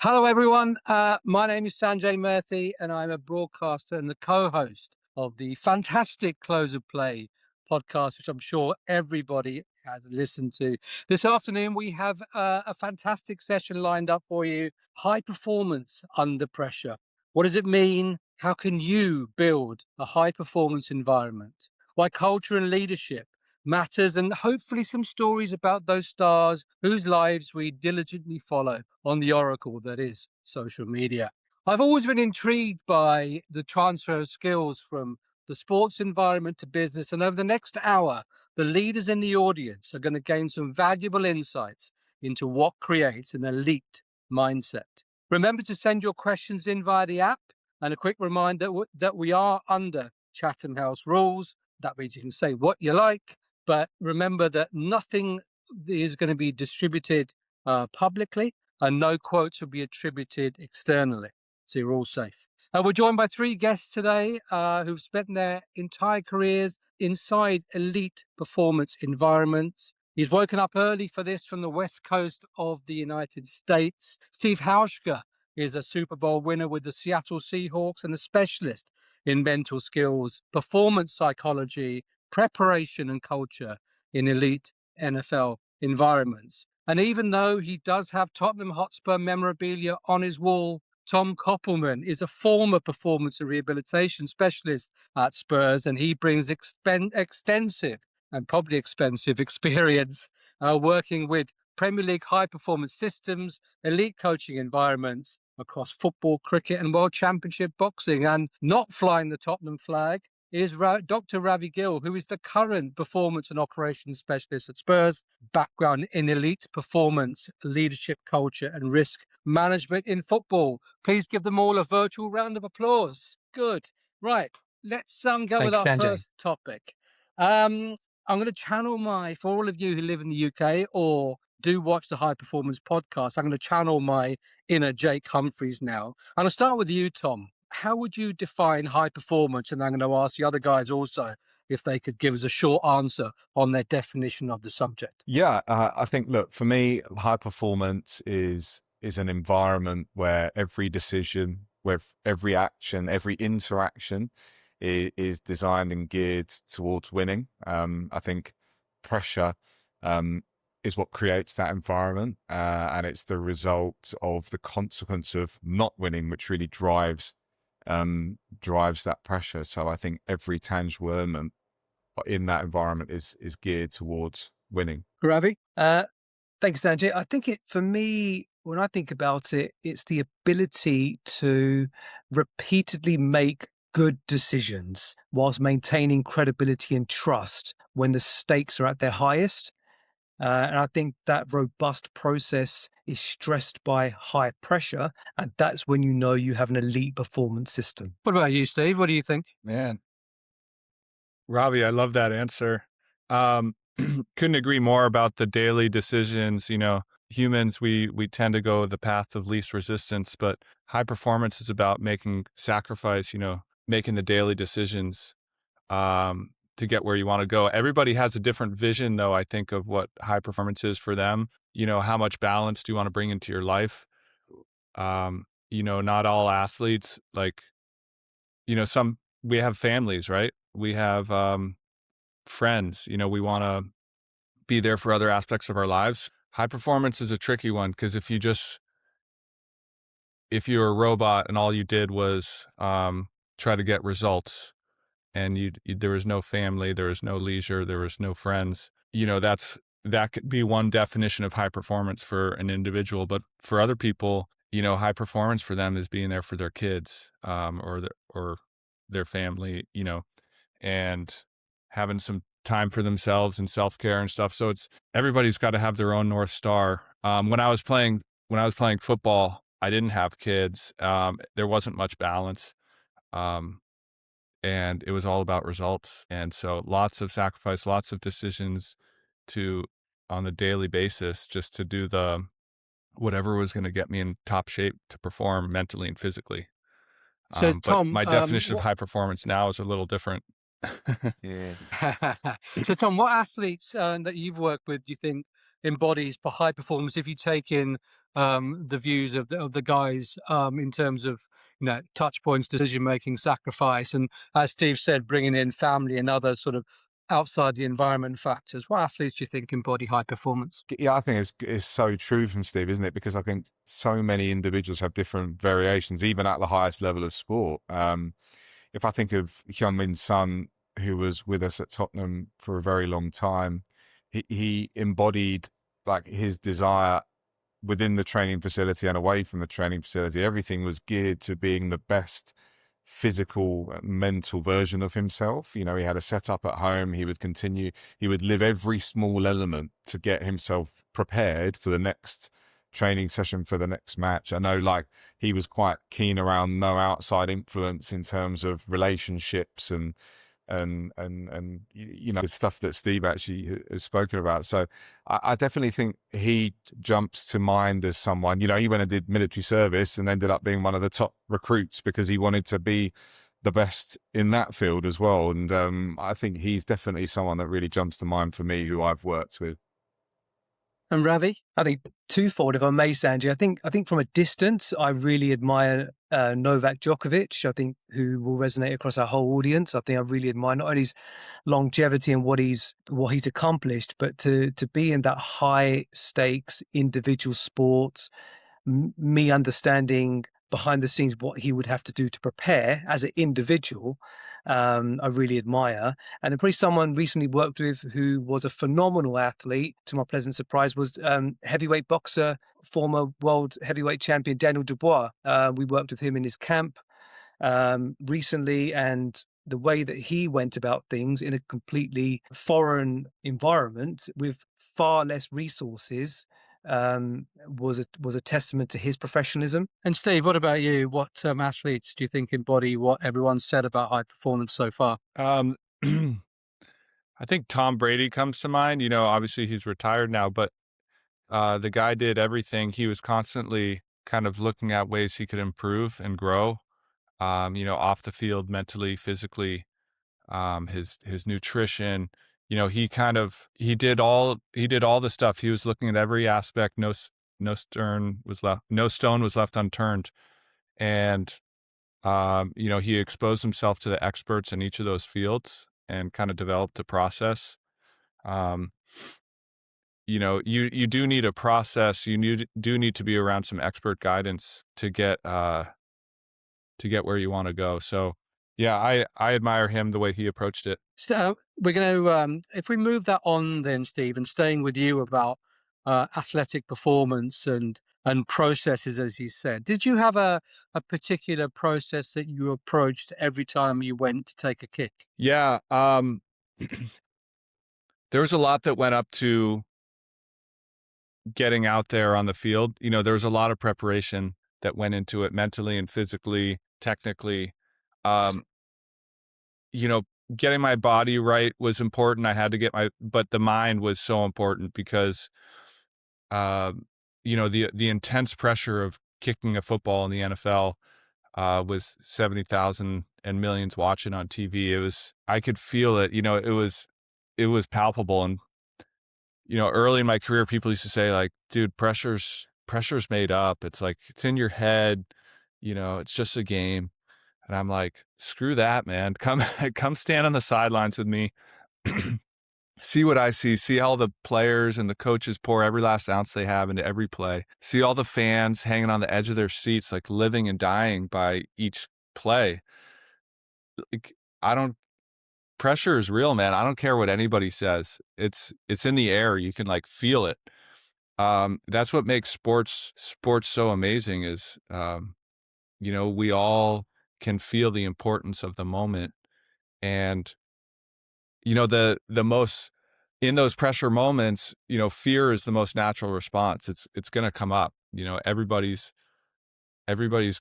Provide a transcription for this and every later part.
Hello, everyone. My name is Sanjay Murthy, and I'm a broadcaster and the co-host of the fantastic Close of Play podcast, which I'm sure everybody has listened to. This afternoon, we have a fantastic session lined up for you. High performance under pressure. What does it mean? How can you build a high performance environment? Why culture and leadership matters, and hopefully some stories about those stars whose lives we diligently follow on the oracle that is social media. I've always been intrigued by the transfer of skills from the sports environment to business, and over the next hour, the leaders in the audience are going to gain some valuable insights into what creates an elite mindset. Remember to send your questions in via the app, and a quick reminder that we are under Chatham House rules. That means you can say what you like, but remember that nothing is going to be distributed publicly, and no quotes will be attributed externally. So you're all safe. We're joined by three guests today who've spent their entire careers inside elite performance environments. He's woken up early for this from the west coast of the United States. Steve Hauschka is a Super Bowl winner with the Seattle Seahawks and a specialist in mental skills, performance psychology, preparation and culture in elite NFL environments. And even though he does have Tottenham Hotspur memorabilia on his wall, Tom Koppelman is a former performance and rehabilitation specialist at Spurs, and he brings extensive and probably expensive experience working with Premier League high performance systems, elite coaching environments across football, cricket, and World Championship boxing. And not flying the Tottenham flag is Dr. Ravi Gill, who is the current performance and operations specialist at Spurs, background in elite performance, leadership culture, and risk management in football. Please give them all a virtual round of applause. Good. Right. Let's go with Thanks, our Sanjay. first topic. I'm going to channel for all of you who live in the UK or do watch the High Performance podcast, I'm going to channel my inner Jake Humphreys now. And I'll start with you, Tom. How would you define high performance? And I'm going to ask the other guys also if they could give us a short answer on their definition of the subject. Yeah, I think, look, for me, high performance is an environment where every decision, where every action, every interaction is designed and geared towards winning. I think pressure is what creates that environment, and it's the result of the consequence of not winning, which really drives that pressure. So I think every tangible element in that environment is geared towards winning. Ravi? Thanks, Sanjay. I think for me, when I think about it, it's the ability to repeatedly make good decisions whilst maintaining credibility and trust when the stakes are at their highest. And I think that robust process is stressed by high pressure, and that's when you know you have an elite performance system. What about you, Steve? What do you think? Man, Robbie, I love that answer. Couldn't agree more about the daily decisions. Humans, we tend to go the path of least resistance, but high performance is about making sacrifice, making the daily decisions to get where you want to go. Everybody has a different vision, though, I think, of what high performance is for them. How much balance do you want to bring into your life? Not all athletes, we have families, right? We have friends, we want to be there for other aspects of our lives. High performance is a tricky one because if you're a robot and all you did was try to get results and there was no family, there was no leisure, there was no friends, that could be one definition of high performance for an individual. But for other people, high performance for them is being there for their kids or their family, and having some time for themselves and self-care and stuff. So everybody's got to have their own North Star. When I was playing football, I didn't have kids. There wasn't much balance. And it was all about results. And so lots of sacrifice, lots of decisions on a daily basis, just to do whatever was going to get me in top shape to perform mentally and physically. So, Tom, my definition of high performance now is a little different. Yeah. So, Tom, what athletes that you've worked with do you think embodies for high performance? If you take in the views of the guys in terms of touch points, decision making, sacrifice, and as Steve said, bringing in family and other sort of outside the environment factors. What athletes do you think embody high performance? Yeah, I think it's so true from Steve, isn't it? Because I think so many individuals have different variations, even at the highest level of sport. If I think of Hyun-Min Son, who was with us at Tottenham for a very long time, he embodied like his desire within the training facility and away from the training facility. Everything was geared to being the best physical, mental version of himself. You know, he had a setup at home. He would live every small element to get himself prepared for the next training session, for the next match. I know, like, he was quite keen around no outside influence in terms of relationships and the stuff that Steve actually has spoken about. So I definitely think he jumps to mind as someone. He went and did military service and ended up being one of the top recruits because he wanted to be the best in that field as well. And I think he's definitely someone that really jumps to mind for me, who I've worked with. And Ravi? I think twofold, if I may, Sanjay. I think from a distance, I really admire Novak Djokovic. I think who will resonate across our whole audience. I think I really admire not only his longevity and what he's accomplished, but to be in that high stakes individual sports. Me understanding behind the scenes what he would have to do to prepare as an individual, I really admire. And then probably someone recently worked with who was a phenomenal athlete, to my pleasant surprise, was heavyweight boxer, former world heavyweight champion Daniel Dubois. We worked with him in his camp recently, and the way that he went about things in a completely foreign environment with far less resources was a testament to his professionalism. And Steve, what about you? What athletes do you think embody what everyone's said about high performance so far? I think Tom Brady comes to mind. Obviously he's retired now, but the guy did everything. He was constantly kind of looking at ways he could improve and grow, off the field, mentally, physically, his nutrition. He did all the stuff. He was looking at every aspect. No stone was left unturned. And, he exposed himself to the experts in each of those fields and kind of developed a process. You do need a process. Do need to be around some expert guidance to get where you want to go. So yeah, I admire him, the way he approached it. So we're going to, if we move that on then, Steve, and staying with you about athletic performance and processes, as you said, did you have a particular process that you approached every time you went to take a kick? Yeah. There was a lot that went up to getting out there on the field. There was a lot of preparation that went into it, mentally and physically, technically. Getting my body right was important. I had to but the mind was so important because, the intense pressure of kicking a football in the NFL, with 70,000 and millions watching on TV. I could feel it. It was palpable. And, early in my career, people used to say, like, dude, pressure's made up. It's like, it's in your head, it's just a game. And I'm like, screw that, man. Come stand on the sidelines with me. See what I see. See how the players and the coaches pour every last ounce they have into every play. See all the fans hanging on the edge of their seats, like living and dying by each play. Like, pressure is real, man. I don't care what anybody says. It's in the air. You can, like, feel it. That's what makes sports so amazing is, we all can feel the importance of the moment. And, the most, in those pressure moments, fear is the most natural response. It's going to come up. Everybody's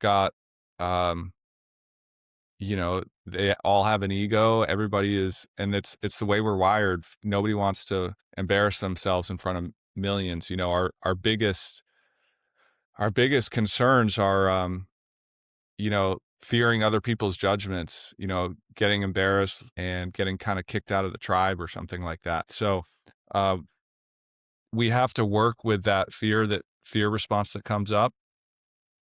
got, they all have an ego. Everybody is, and it's the way we're wired. Nobody wants to embarrass themselves in front of millions. Our biggest concerns are, fearing other people's judgments, getting embarrassed and getting kind of kicked out of the tribe or something like that. So we have to work with that fear response that comes up.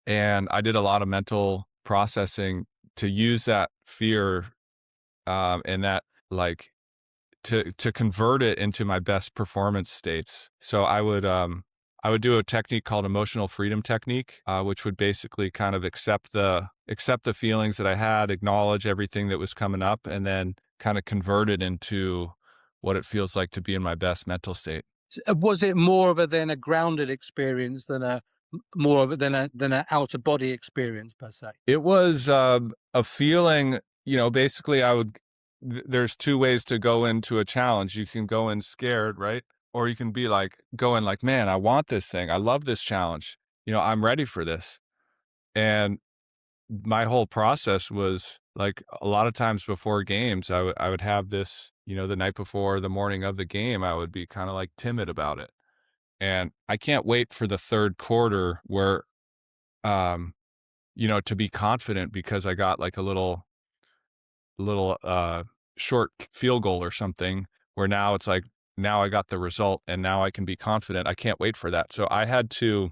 And I did a lot of mental processing to use that fear and that like to convert it into my best performance states. So I would do a technique called emotional freedom technique, which would basically kind of accept the feelings that I had, acknowledge everything that was coming up, and then kind of convert it into what it feels like to be in my best mental state. Was it more of a grounded experience than a out of body experience per se? It was a feeling, basically there's two ways to go into a challenge. You can go in scared, right? Or you can be going like, man, I want this thing. I love this challenge. I'm ready for this. And my whole process was like a lot of times before games, I would have this, the night before, the morning of the game, I would be kind of like timid about it. And I can't wait for the third quarter where, to be confident because I got like a little short field goal or something where now it's like, now I got the result and now I can be confident. I can't wait for that. So I had to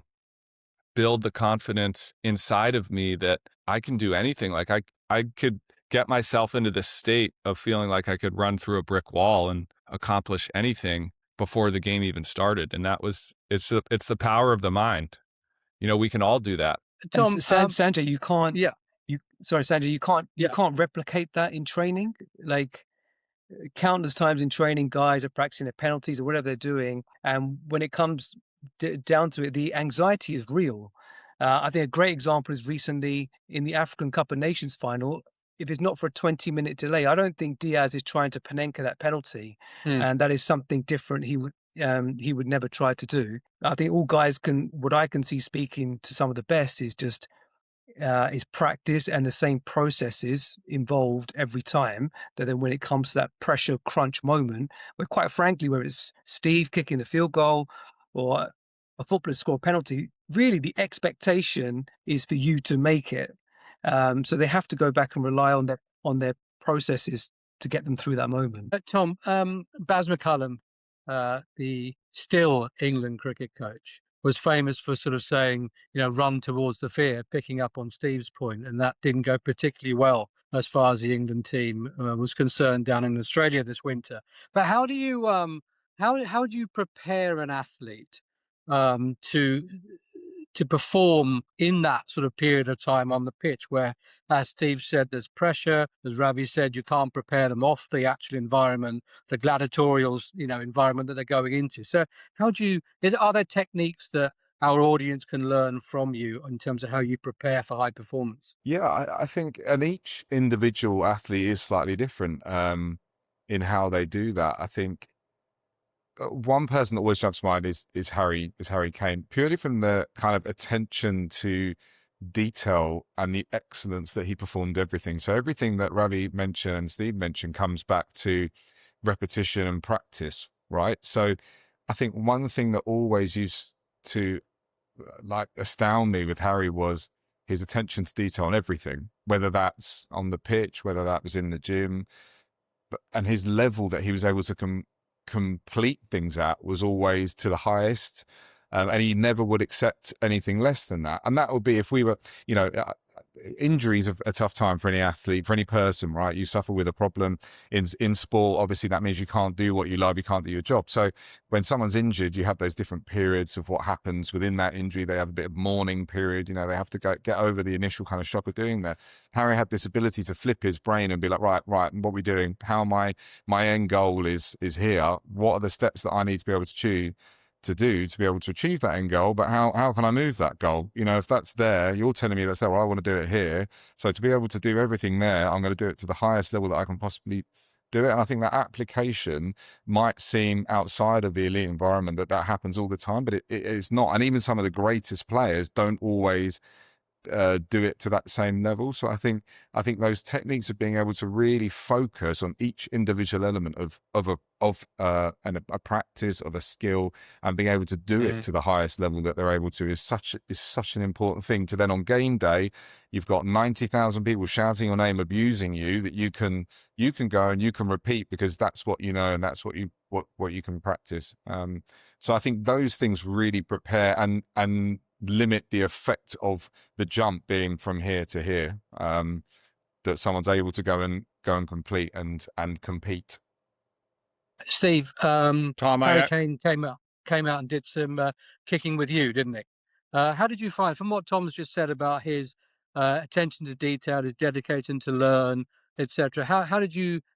build the confidence inside of me that I can do anything. Like I could get myself into this state of feeling like I could run through a brick wall and accomplish anything before the game even started. And it's the power of the mind. We can all do that. Tom, Sanjay, you can't. Yeah. Sanjay, you can't. Yeah. You can't replicate that in training. Like countless times in training, guys are practicing their penalties or whatever they're doing, and when it comes down to it, the anxiety is real. I think a great example is recently in the African Cup of Nations final. If it's not for a 20-minute delay, I don't think Diaz is trying to Panenka that penalty, and that is something different. He would never try to do. I think all guys can. What I can see speaking to some of the best is just is practice and the same processes involved every time. That then when it comes to that pressure crunch moment, where quite frankly, whether it's Steve kicking the field goal or a footballer score a penalty, really the expectation is for you to make it. So they have to go back and rely on their processes to get them through that moment. Tom, Baz McCullum, the still England cricket coach, was famous for sort of saying, run towards the fear, picking up on Steve's point, and that didn't go particularly well as far as the England team was concerned down in Australia this winter. But how do you how do you prepare an athlete to perform in that sort of period of time on the pitch where, as Steve said, there's pressure, as Ravi said, you can't prepare them off the actual environment, the gladiatorial, environment that they're going into. So are there techniques that our audience can learn from you in terms of how you prepare for high performance? Yeah, I think, and each individual athlete is slightly different in how they do that. I think one person that always jumps to mind is Harry Kane, purely from the kind of attention to detail and the excellence that he performed everything. So everything that Ravi mentioned and Steve mentioned comes back to repetition and practice, right? So I think one thing that always used to astound me with Harry was his attention to detail on everything, whether that's on the pitch, whether that was in the gym, and his level that he was able to complete things at was always to the highest, and he never would accept anything less than that. And that would be if we were, injuries are a tough time for any athlete, for any person, right? You suffer with a problem in sport. Obviously, that means you can't do what you love, you can't do your job. So when someone's injured, you have those different periods of what happens within that injury. They have a bit of mourning period. They have to get over the initial kind of shock of doing that. Harry had this ability to flip his brain and be like, right, what are we doing? How my end goal is here. What are the steps that I need to be able to do to be able to achieve that end goal, but how can I move that goal? If that's there, you're telling me that's there, well, I want to do it here. So to be able to do everything there, I'm going to do it to the highest level that I can possibly do it. And I think that application might seem outside of the elite environment that happens all the time, but it is not. And even some of the greatest players don't always do it to that same level. So I think those techniques of being able to really focus on each individual element of a practice, of a skill, and being able to do it to the highest level that they're able to is such an important thing. To then on game day, you've got 90,000 people shouting your name, abusing you, that you can go and you can repeat because that's what you know and that's what you can practice. So I think those things really prepare and limit the effect of the jump being from here to here, that someone's able to go and complete and compete. Steve, Tom, Harry Kane came out and did some kicking with you, didn't he? How did you find, from what Tom's just said about his attention to detail, his dedication to learn, etc.? How did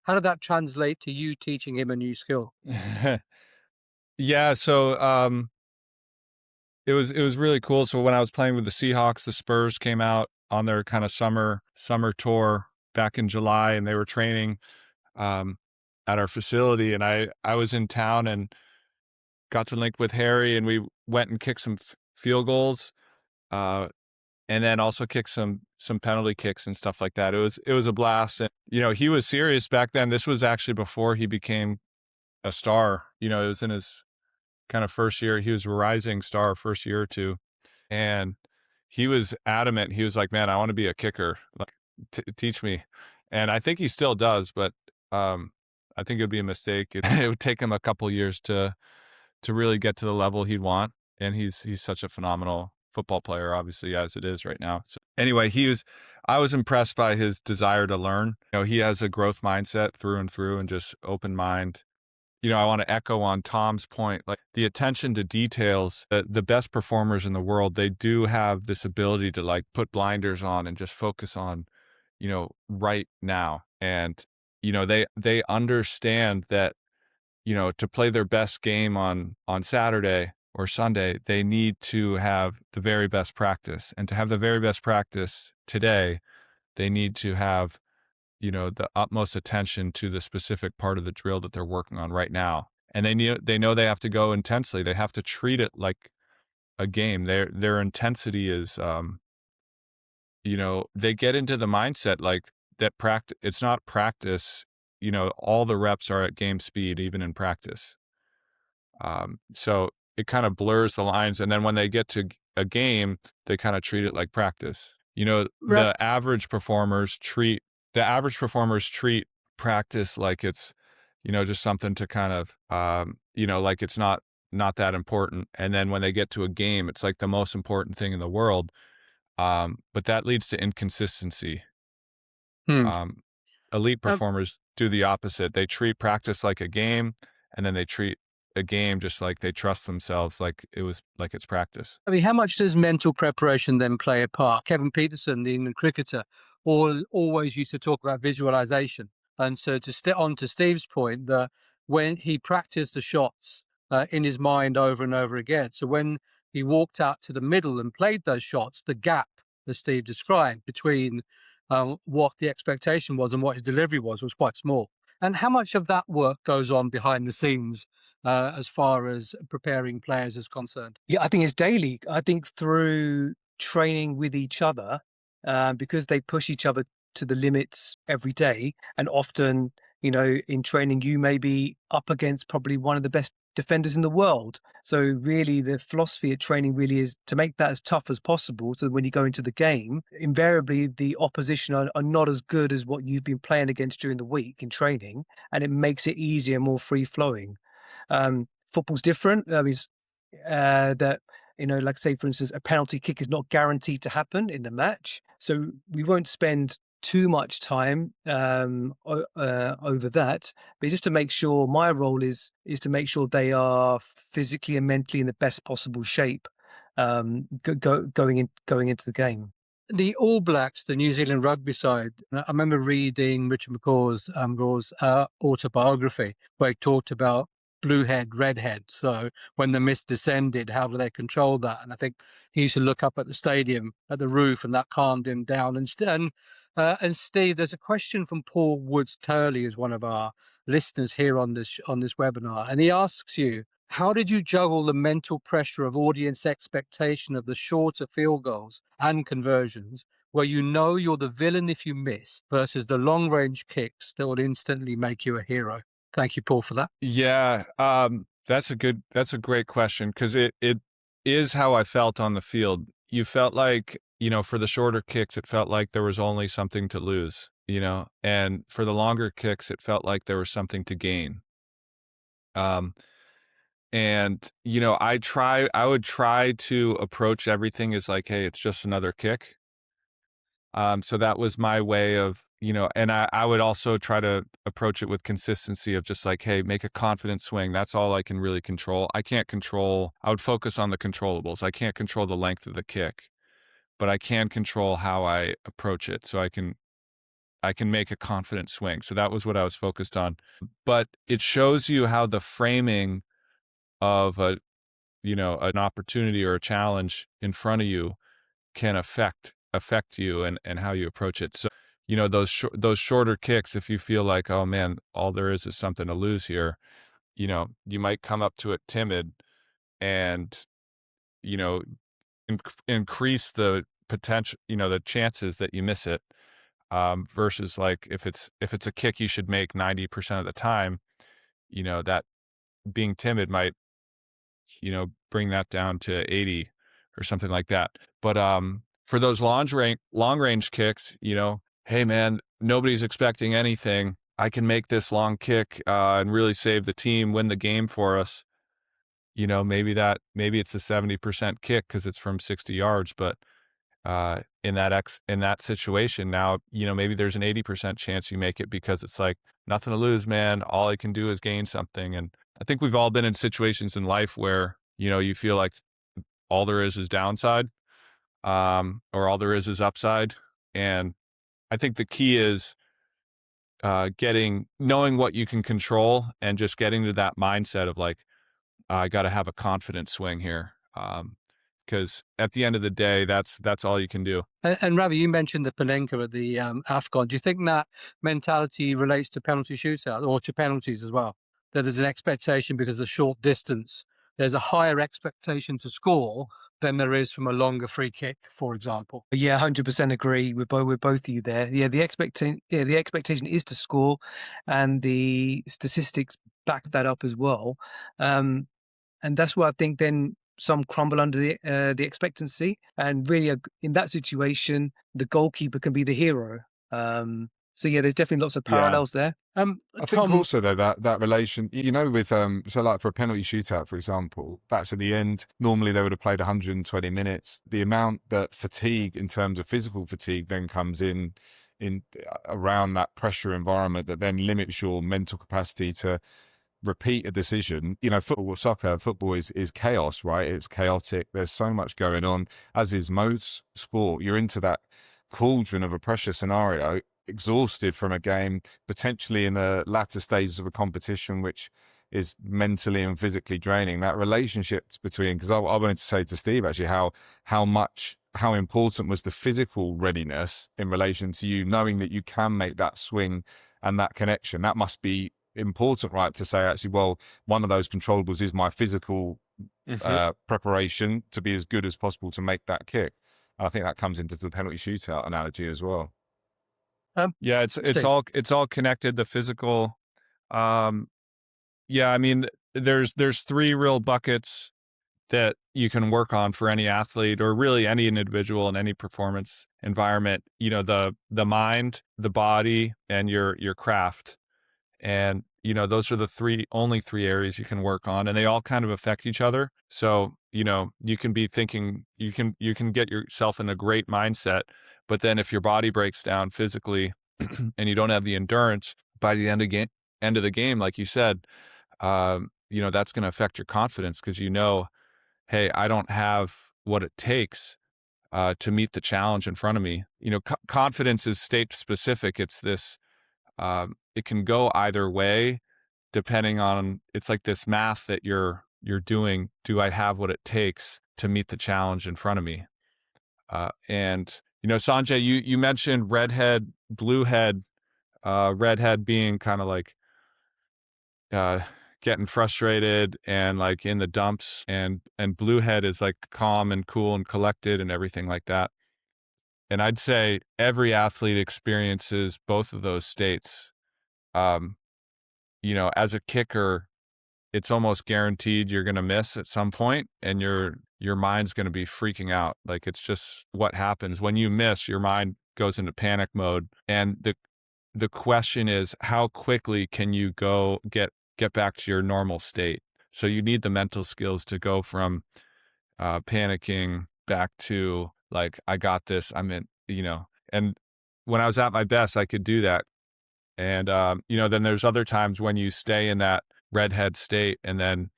that translate to you teaching him a new skill? Yeah, so it was really cool. So when I was playing with the Seahawks, the Spurs came out on their kind of summer tour back in July, and they were training at our facility, and I was in town and got to link with Harry, and we went and kicked some field goals, and then also kicked some penalty kicks and stuff like that. It was a blast, and he was serious back then. This was actually before he became a star. It was in his kind of first year. He was a rising star first year or two, and he was adamant. He was like, "Man, I want to be a kicker. Like, teach me." And I think he still does, but I think it would be a mistake. It would take him a couple years to really get to the level he'd want. And he's such a phenomenal football player, obviously, as it is right now. So anyway, I was impressed by his desire to learn. He has a growth mindset through and through, and just open mind. I want to echo on Tom's point, like the attention to details. The best performers in the world, they do have this ability to like put blinders on and just focus on, right now. And, they understand that, to play their best game on Saturday or Sunday, they need to have the very best practice. And to have the very best practice today, they need to have the utmost attention to the specific part of the drill that they're working on right now. And they know they have to go intensely. They have to treat it like a game. Their intensity is, they get into the mindset like that it's not practice. All the reps are at game speed, even in practice. So it kind of blurs the lines. And then when they get to a game, they kind of treat it like practice. The average performers treat practice like it's, just something to kind of, like it's not that important. And then when they get to a game, it's like the most important thing in the world. But that leads to inconsistency. Elite performers do the opposite. They treat practice like a game, and then they treat a game just like they trust themselves, like it's practice. I mean, how much does mental preparation then play a part? Kevin Peterson, the England cricketer, always used to talk about visualization. And so on to Steve's point, that when he practiced the shots in his mind over and over again, so when he walked out to the middle and played those shots, the gap, as Steve described, between what the expectation was and what his delivery was quite small. And how much of that work goes on behind the scenes as far as preparing players is concerned? Yeah, I think it's daily. I think through training with each other, because they push each other to the limits every day, and often, in training, you may be up against probably one of the best defenders in the world. So really the philosophy at training really is to make that as tough as possible, so that when you go into the game, invariably the opposition are not as good as what you've been playing against during the week in training, and it makes it easier, more free flowing. Football's different. I mean, that, like say for instance, a penalty kick is not guaranteed to happen in the match, so we won't spend too much time over that, but just to make sure, my role is to make sure they are physically and mentally in the best possible shape going into the game. The All Blacks, the New Zealand rugby side, I remember reading Richard McCaw's autobiography, where he talked about Bluehead, Redhead. So when the mist descended, how do they control that? And I think he used to look up at the stadium, at the roof, and that calmed him down. And Steve, there's a question from Paul Woods Turley, who's one of our listeners here on this webinar, and he asks you, how did you juggle the mental pressure of audience expectation of the shorter field goals and conversions, where you know you're the villain if you miss, versus the long range kicks that will instantly make you a hero? Thank you, Paul, for that. Yeah, that's a great question, because it is how I felt on the field. You felt like, for the shorter kicks, it felt like there was only something to lose, and for the longer kicks, it felt like there was something to gain. And I would try to approach everything as like, hey, it's just another kick. So that was my way of, and I would also try to approach it with consistency of just like, hey, make a confident swing. That's all I can really control. I would focus on the controllables. I can't control the length of the kick, but I can control how I approach it. So I can make a confident swing. So that was what I was focused on. But it shows you how the framing of an opportunity or a challenge in front of you can affect you and how you approach it. So, those shorter kicks, if you feel like, oh man, all there is something to lose here, you might come up to it timid and, increase the potential, the chances that you miss it. Versus like if it's a kick you should make 90% of the time, that being timid might, bring that down to 80 or something like that. But for those long range kicks, hey man, nobody's expecting anything. I can make this long kick and really save the team, win the game for us. Maybe it's a 70% kick because it's from 60 yards, but in that situation now, maybe there's an 80% chance you make it because it's like nothing to lose, man. All I can do is gain something. And I think we've all been in situations in life where, you feel like all there is downside, or all there is upside. And I think the key is knowing what you can control and just getting to that mindset of like, I got to have a confident swing here. Because at the end of the day, that's all you can do. And Ravi, you mentioned the Panenka at the AFCON. Do you think that mentality relates to penalty shootout or to penalties as well? That there's an expectation because of short distance, there's a higher expectation to score than there is from a longer free kick, for example. Yeah, 100% agree with both of you there. Yeah, the expectation is to score, and the statistics back that up as well. And that's why I think then some crumble under the expectancy, and really in that situation, the goalkeeper can be the hero. So yeah, there's definitely lots of parallels there. I think also though that relation, with so like for a penalty shootout, for example, that's at the end. Normally they would have played 120 minutes. The amount that fatigue in terms of physical fatigue then comes in around that pressure environment that then limits your mental capacity to repeat a decision. Football is chaos, right? It's chaotic. There's so much going on, as is most sport. You're into that cauldron of a pressure scenario, exhausted from a game, potentially in the latter stages of a competition, which is mentally and physically draining. That relationship between, because I wanted to say to Steve actually how important was the physical readiness in relation to you knowing that you can make that swing and that connection. That must be important, right? To say actually, well, one of those controllables is my physical preparation to be as good as possible to make that kick. And I think that comes into the penalty shootout analogy as well. Yeah, it's all connected. The physical, yeah. I mean, there's three real buckets that you can work on for any athlete or really any individual in any performance environment. The mind, the body, and your craft. And, those are the only three areas you can work on, and they all kind of affect each other. So, you can be thinking, you can get yourself in a great mindset, but then if your body breaks down physically and you don't have the endurance by the end of the game, like you said, that's going to affect your confidence because hey, I don't have what it takes to meet the challenge in front of me. Confidence is state specific. It's this, it can go either way. depending on, it's like this math that you're doing. Do I have what it takes to meet the challenge in front of me? And Sanjay, you mentioned Redhead, Bluehead, Redhead being kind of like getting frustrated and like in the dumps, and Bluehead is like calm and cool and collected and everything like that. And I'd say every athlete experiences both of those states. Um, as a kicker, it's almost guaranteed you're going to miss at some point, and your mind's going to be freaking out. Like, it's just what happens when you miss. Your mind goes into panic mode, and the question is, how quickly can you get back to your normal state? So you need the mental skills to go from panicking back to like, I got this. I'm in. And when I was at my best, I could do that. And then there's other times when you stay in that redhead state, and then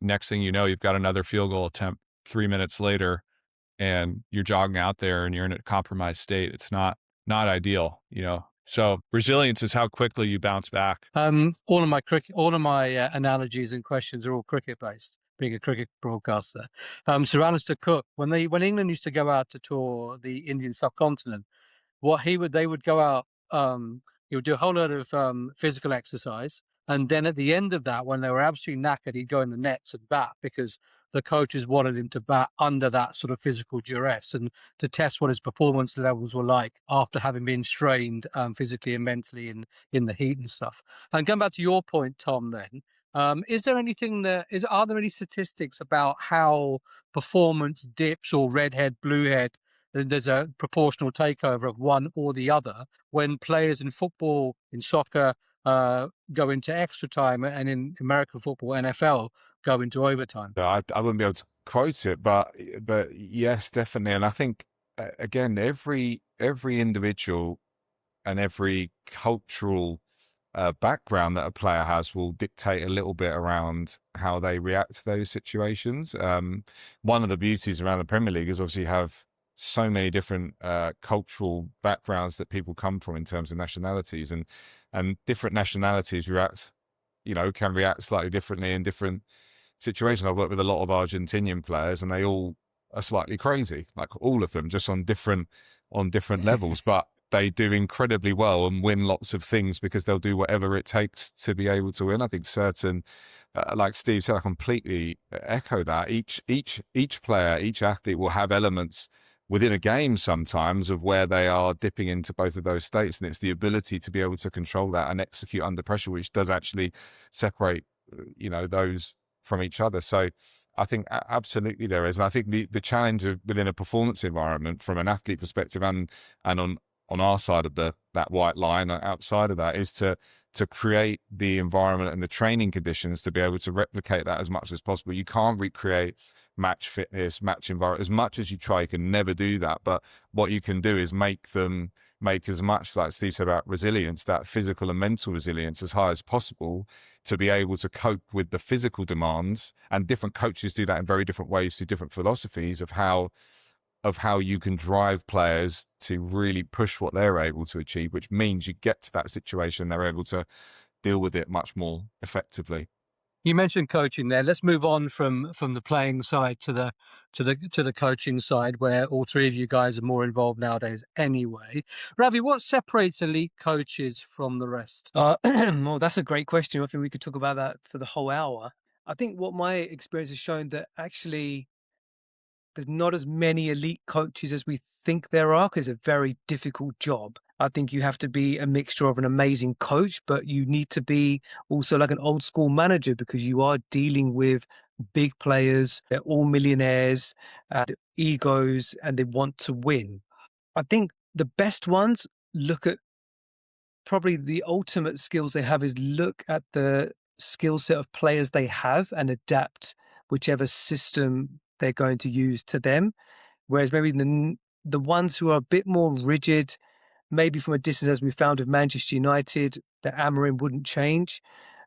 next thing you know, you've got another field goal attempt 3 minutes later, and you're jogging out there and you're in a compromised state. It's not ideal, So resilience is how quickly you bounce back. All of my analogies and questions are all cricket based. Being a cricket broadcaster, Sir Alistair Cook, when England used to go out to tour the Indian subcontinent, they would go out, he would do a whole lot of physical exercise, and then at the end of that, when they were absolutely knackered, he'd go in the nets and bat, because the coaches wanted him to bat under that sort of physical duress and to test what his performance levels were like after having been strained physically and mentally in the heat and stuff. And going back to your point, Tom, then, are there any statistics about how performance dips or redhead, bluehead, there's a proportional takeover of one or the other when players in football, in soccer, go into extra time, and in American football, NFL, go into overtime? I wouldn't be able to quote it, but yes, definitely. And I think again, every individual and every cultural background that a player has will dictate a little bit around how they react to those situations. One of the beauties around the Premier League is obviously have so many different cultural backgrounds that people come from in terms of nationalities, and different nationalities can react slightly differently in different situations. I've worked with a lot of Argentinian players, and they all are slightly crazy, like all of them, just on different levels, but they do incredibly well and win lots of things because they'll do whatever it takes to be able to win. I think certain, like Steve said, I completely echo that. Each player, each athlete will have elements within a game sometimes of where they are dipping into both of those states, and it's the ability to be able to control that and execute under pressure, which does actually separate, those from each other. So I think absolutely there is. And I think the challenge within a performance environment from an athlete perspective and on our side of that white line, outside of that, is to create the environment and the training conditions to be able to replicate that as much as possible. You can't recreate match fitness, match environment. As much as you try, you can never do that. But what you can do is make as much, like Steve said about resilience, that physical and mental resilience, as high as possible to be able to cope with the physical demands. And different coaches do that in very different ways through different philosophies of how you can drive players to really push what they're able to achieve, which means you get to that situation, they're able to deal with it much more effectively. You mentioned coaching there. Let's move on from the playing side to the coaching side, where all three of you guys are more involved nowadays anyway. Ravi, what separates elite coaches from the rest? Well, that's a great question. I think we could talk about that for the whole hour. I think what my experience has shown that actually there's not as many elite coaches as we think there are, because it's a very difficult job. I think you have to be a mixture of an amazing coach, but you need to be also like an old school manager, because you are dealing with big players. They're all millionaires, egos, and they want to win. I think the best ones look at probably the ultimate skills they have is look at the skill set of players they have and adapt whichever system they're going to use to them. Whereas maybe the ones who are a bit more rigid, maybe from a distance, as we found with Manchester United, that Amorim wouldn't change,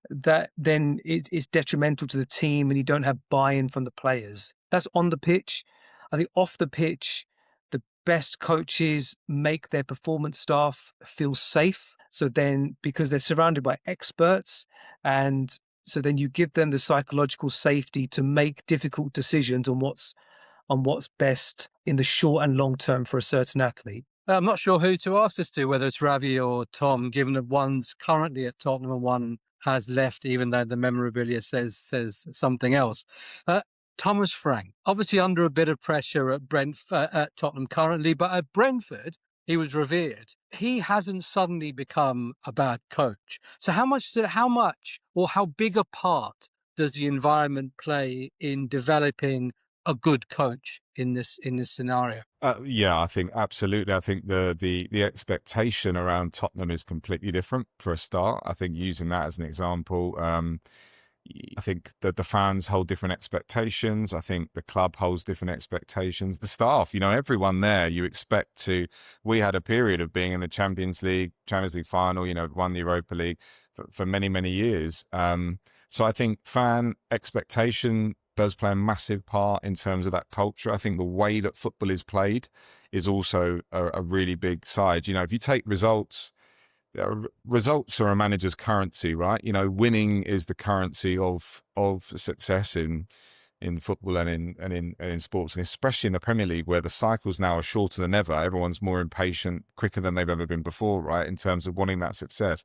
that then it's detrimental to the team and you don't have buy-in from the players. That's on the pitch. I think off the pitch, the best coaches make their performance staff feel safe So then, because they're surrounded by experts, and so then you give them the psychological safety to make difficult decisions on what's best in the short and long term for a certain athlete. I'm not sure who to ask this to, whether it's Ravi or Tom, given that one's currently at Tottenham and one has left, even though the memorabilia says something else. Thomas Frank, obviously under a bit of pressure at at Tottenham currently, but at Brentford, he was revered. He hasn't suddenly become a bad coach. So how much or how big a part does the environment play in developing a good coach in this scenario? Yeah, I think absolutely. I think the expectation around Tottenham is completely different for a start. I think using that as an example, I think that the fans hold different expectations. I think the club holds different expectations. The staff, everyone there, you expect to. We had a period of being in the Champions League final. Won the Europa League for many, many years. So I think fan expectation does play a massive part in terms of that culture. I think the way that football is played is also a really big side. If you take results are a manager's currency, right? Winning is the currency of success in football and in sports, and especially in the Premier League, where the cycles now are shorter than ever. Everyone's more impatient, quicker than they've ever been before, right? In terms of wanting that success.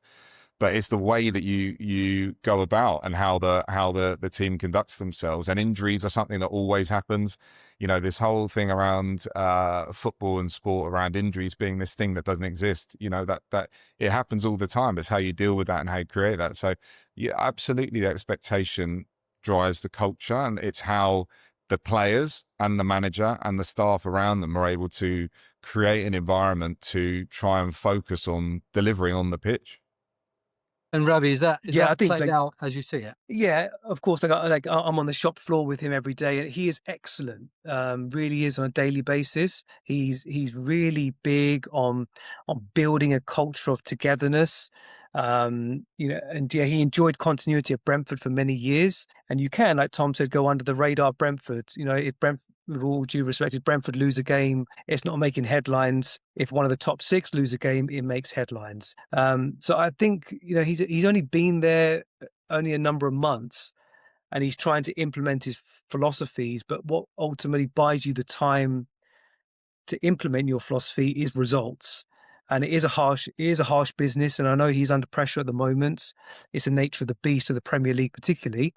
But it's the way that you go about and how the team conducts themselves. And injuries are something that always happens. This whole thing around football and sport around injuries being this thing that doesn't exist. That it happens all the time. It's how you deal with that and how you create that. So yeah, absolutely, the expectation drives the culture, and it's how the players and the manager and the staff around them are able to create an environment to try and focus on delivering on the pitch. And Ravi, is that I think played out as you see it? Yeah, of course. I'm on the shop floor with him every day, and he is excellent. Really is on a daily basis. He's really big on building a culture of togetherness. And he enjoyed continuity at Brentford for many years. And you can, like Tom said, go under the radar. Brentford. If Brentford, with all due respect, if Brentford lose a game, it's not making headlines. If one of the top six lose a game, it makes headlines. So I think he's only been there only a number of months, and he's trying to implement his philosophies. But what ultimately buys you the time to implement your philosophy is results. And it is a harsh business. And I know he's under pressure at the moment. It's the nature of the beast of the Premier League, particularly.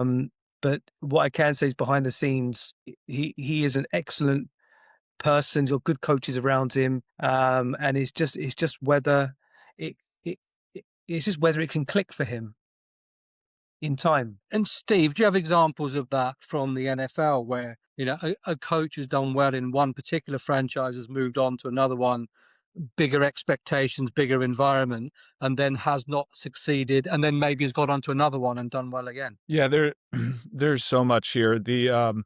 But what I can say is behind the scenes, he is an excellent person. He's got good coaches around him. And it's just whether it's just whether it can click for him in time. And Steve, do you have examples of that from the NFL where, a coach has done well in one particular franchise, has moved on to another one, bigger expectations, bigger environment, and then has not succeeded, and then maybe has got onto another one and done well again? Yeah, there's so much here. It's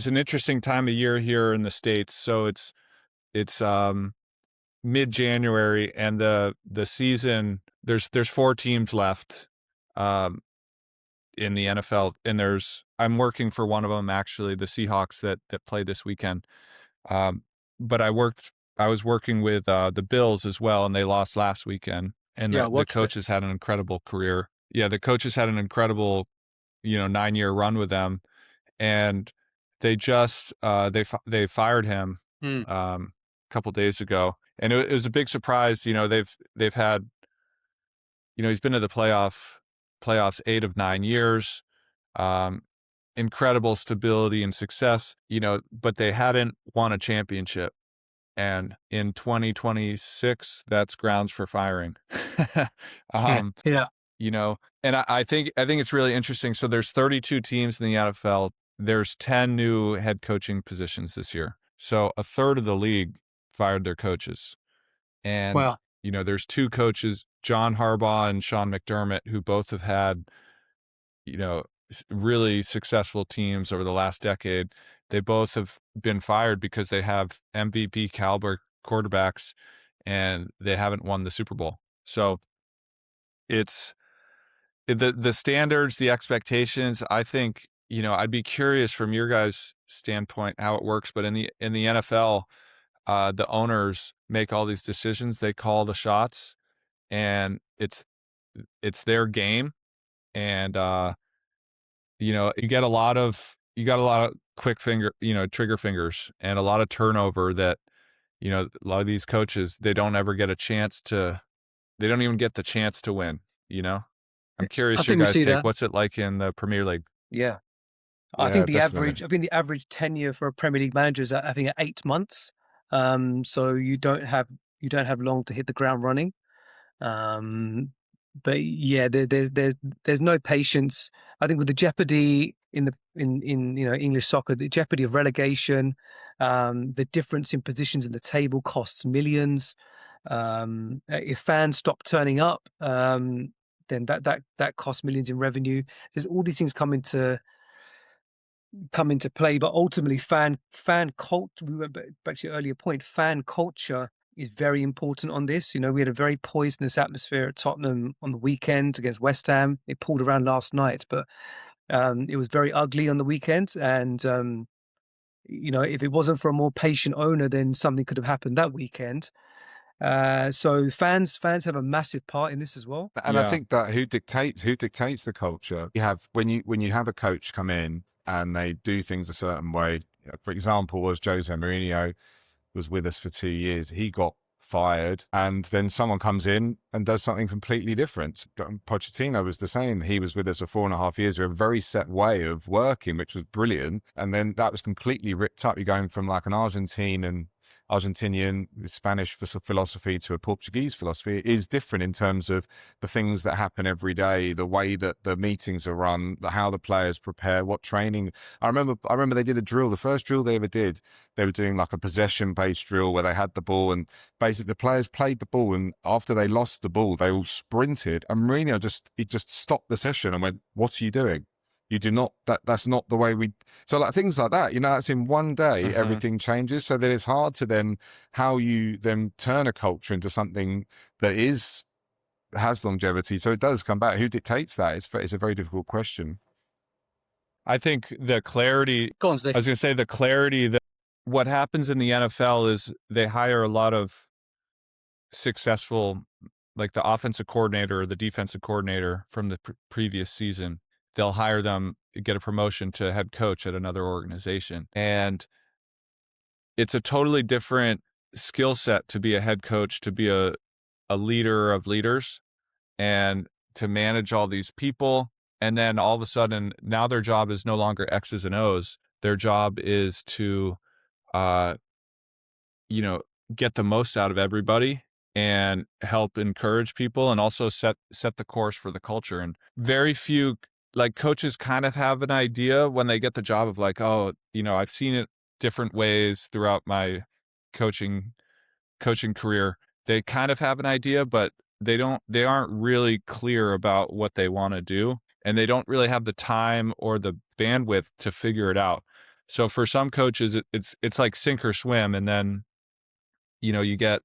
an interesting time of year here in the States. So it's mid-January, and the season, there's 4 teams left in the NFL, and I'm working for one of them, actually, the Seahawks that play this weekend. But I was working with the Bills as well, and they lost last weekend. And the coach has had an incredible career. Yeah, the coach has had an incredible 9-year run with them, and they just they fired him a couple days ago. And it was a big surprise. They've had, he's been to the playoffs 8 of 9 years, incredible stability and success, but they hadn't won a championship. And in 2026, that's grounds for firing. Yeah. And I think it's really interesting. So there's 32 teams in the NFL. There's 10 new head coaching positions this year. So a third of the league fired their coaches. And, wow. There's 2 coaches, John Harbaugh and Sean McDermott, who both have had, really successful teams over the last decade. They both have been fired because they have MVP caliber quarterbacks and they haven't won the Super Bowl. So it's the standards, the expectations. I think, I'd be curious from your guys' standpoint how it works, but in the NFL, the owners make all these decisions. They call the shots, and it's their game. And you got a lot of quick finger, trigger fingers, and a lot of turnover that, a lot of these coaches, they don't ever get a chance to, they don't even get the chance to win, I'm I curious your think we guys' see take. that. What's it like in the Premier League? Yeah. I Yeah, think the definitely. average tenure for a Premier League manager is, I think, at 8 months. So you don't have long to hit the ground running. But yeah, there's no patience. I think with the jeopardy in English soccer, the jeopardy of relegation, the difference in positions in the table costs millions. If fans stop turning up, then that costs millions in revenue. There's all these things come into play, but ultimately fan culture, we went back to your earlier point, fan culture is very important on this. We had a very poisonous atmosphere at Tottenham on the weekend against West Ham. It pulled around last night, but it was very ugly on the weekend. And if it wasn't for a more patient owner, then something could have happened that weekend. So fans have a massive part in this as well. And I Yeah. think that who dictates the culture. You have when you have a coach come in and they do things a certain way. For example, was Jose Mourinho was with us for 2 years. He got fired, and then someone comes in and does something completely different. Pochettino was the same. He was with us for 4.5 years. We have a very set way of working, which was brilliant. And then that was completely ripped up. You're going from like an Argentinian Spanish philosophy to a Portuguese philosophy. It is different in terms of the things that happen every day, the way that the meetings are run, how the players prepare, what training. I remember they did a drill. The first drill they ever did, they were doing like a possession-based drill where they had the ball, and basically the players played the ball, and after they lost the ball, they all sprinted. And Mourinho just stopped the session and went, "What are you doing? You do not, that's not the way we." So like things like that, that's in one day, Mhm. everything changes. So then it's hard to then, how you then turn a culture into something that has longevity. So it does come back. Who dictates that? It's a very difficult question. I think the clarity, Go on, I Steve. was going to say the clarity that what happens in the NFL is they hire a lot of successful, like the offensive coordinator or the defensive coordinator from the previous season. They'll hire them, get a promotion to head coach at another organization. And it's a totally different skill set to be a head coach, to be a leader of leaders, and to manage all these people. And then all of a sudden, now their job is no longer X's and O's. Their job is to, uh, get the most out of everybody and help encourage people, and also set the course for the culture. And very few like coaches kind of have an idea when they get the job of like, oh, I've seen it different ways throughout my coaching career. They kind of have an idea, but they aren't really clear about what they want to do, and they don't really have the time or the bandwidth to figure it out. So for some coaches, it's like sink or swim. And then, you get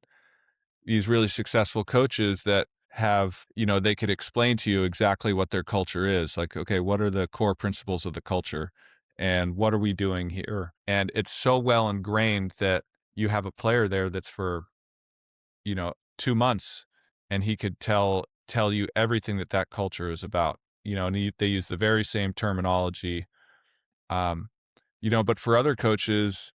these really successful coaches that have, they could explain to you exactly what their culture is. Like, okay, what are the core principles of the culture, and what are we doing here? And it's so well ingrained that you have a player there that's for, 2 months, and he could tell you everything that culture is about, and they use the very same terminology. Um, but for other coaches,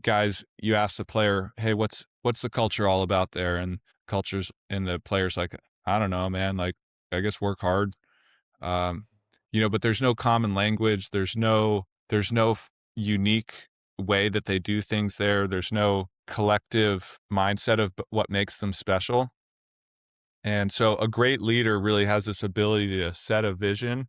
guys, you ask the player, hey, what's the culture all about there? And the player's like, I don't know, man. Like, I guess work hard. Um, but there's no common language. There's no unique way that they do things there. There's no collective mindset of what makes them special. And so a great leader really has this ability to set a vision,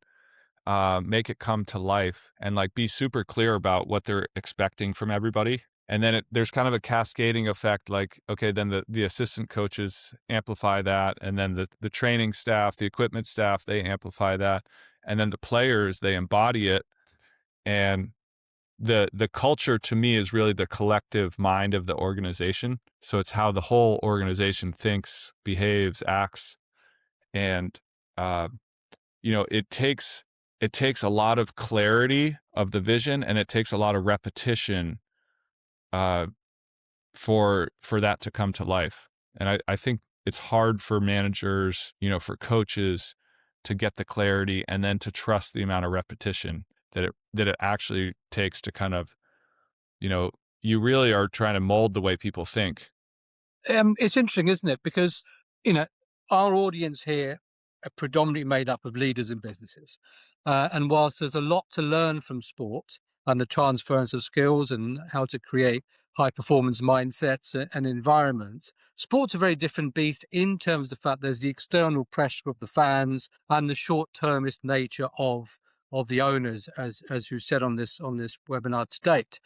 make it come to life, and like be super clear about what they're expecting from everybody. And then there's kind of a cascading effect. Like, okay, then the assistant coaches amplify that. And then the training staff, the equipment staff, they amplify that. And then the players, they embody it. And the culture to me is really the collective mind of the organization. So it's how the whole organization thinks, behaves, acts. And, it takes a lot of clarity of the vision, and it takes a lot of repetition, uh, for that to come to life. And I think it's hard for managers, for coaches to get the clarity and then to trust the amount of repetition that it actually takes to kind of, you really are trying to mold the way people think. It's interesting, isn't it? Because, our audience here are predominantly made up of leaders in businesses. And whilst there's a lot to learn from sport and the transference of skills and how to create high performance mindsets and environments, sport's a very different beast in terms of the fact there's the external pressure of the fans and the short termist nature of the owners, as you said on this webinar to date.